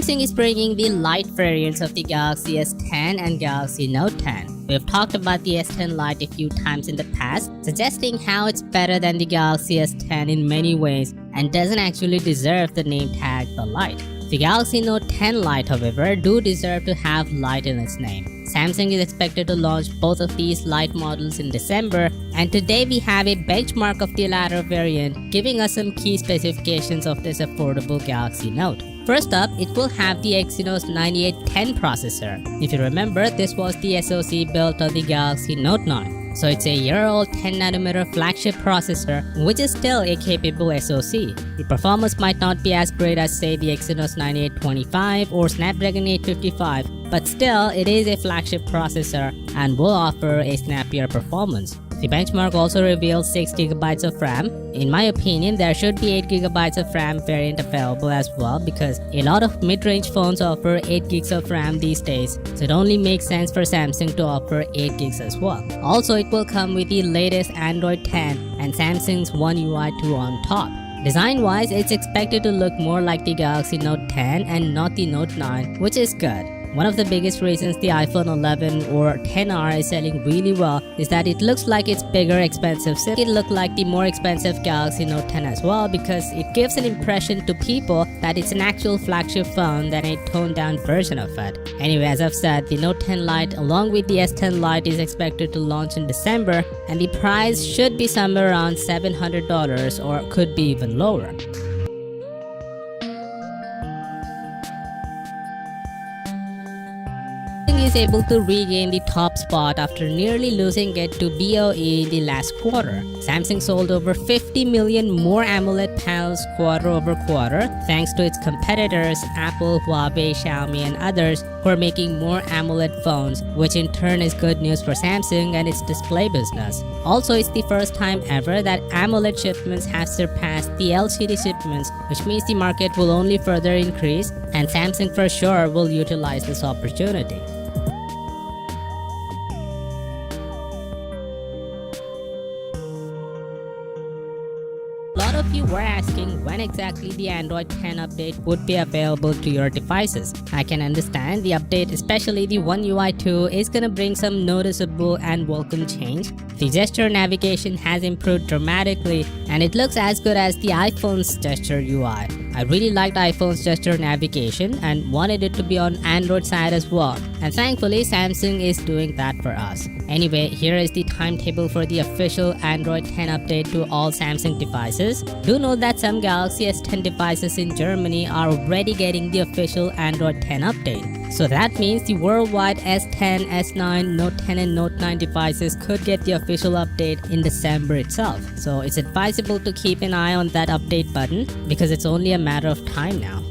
Samsung is bringing the light variants of the Galaxy S10 and Galaxy Note 10. We've talked about the S10 Lite a few times in the past, suggesting how it's better than the Galaxy S10 in many ways and doesn't actually deserve the name tag the Lite. The Galaxy Note 10 Lite, however, do deserve to have Lite in its name. Samsung is expected to launch both of these Lite models in December, and today we have a benchmark of the latter variant, giving us some key specifications of this affordable Galaxy Note. First up, it will have the Exynos 9810 processor. If you remember, this was the SoC built on the Galaxy Note 9. So it's a year-old 10nm flagship processor, which is still a capable SoC. The performance might not be as great as say the Exynos 9825 or Snapdragon 855, but still it is a flagship processor and will offer a snappier performance. The benchmark also reveals 6GB of RAM. In my opinion, there should be 8GB of RAM variant available as well because a lot of mid-range phones offer 8GB of RAM these days, so it only makes sense for Samsung to offer 8GB as well. Also, it will come with the latest Android 10 and Samsung's One UI 2 on top. Design-wise, it's expected to look more like the Galaxy Note 10 and not the Note 9, which is good. One of the biggest reasons the iPhone 11 or 10R is selling really well is that it looks like it's bigger, expensive. So it look like the more expensive Galaxy Note 10 as well because it gives an impression to people that it's an actual flagship phone than a toned down version of it. Anyway, as I've said, the Note 10 Lite along with the S10 Lite is expected to launch in December, and the price should be somewhere around $700 or could be even lower. Is able to regain the top spot after nearly losing it to BOE in the last quarter. Samsung sold over 50 million more AMOLED panels quarter over quarter thanks to its competitors Apple, Huawei, Xiaomi and others who are making more AMOLED phones, which in turn is good news for Samsung and its display business. Also, it's the first time ever that AMOLED shipments have surpassed the LCD shipments, which means the market will only further increase and Samsung for sure will utilize this opportunity. A lot of you were asking when exactly the Android 10 update would be available to your devices. I can understand the update, especially the One UI 2, is gonna bring some noticeable and welcome change. The gesture navigation has improved dramatically and it looks as good as the iPhone's gesture UI. I really liked iPhone's gesture navigation and wanted it to be on Android side as well. And thankfully, Samsung is doing that for us. Anyway, here is the timetable for the official Android 10 update to all Samsung devices. Do note that some Galaxy S10 devices in Germany are already getting the official Android 10 update. So that means the worldwide S10, S9, Note 10 and Note 9 devices could get the official update in December itself. So it's advisable to keep an eye on that update button because it's only a matter of time now.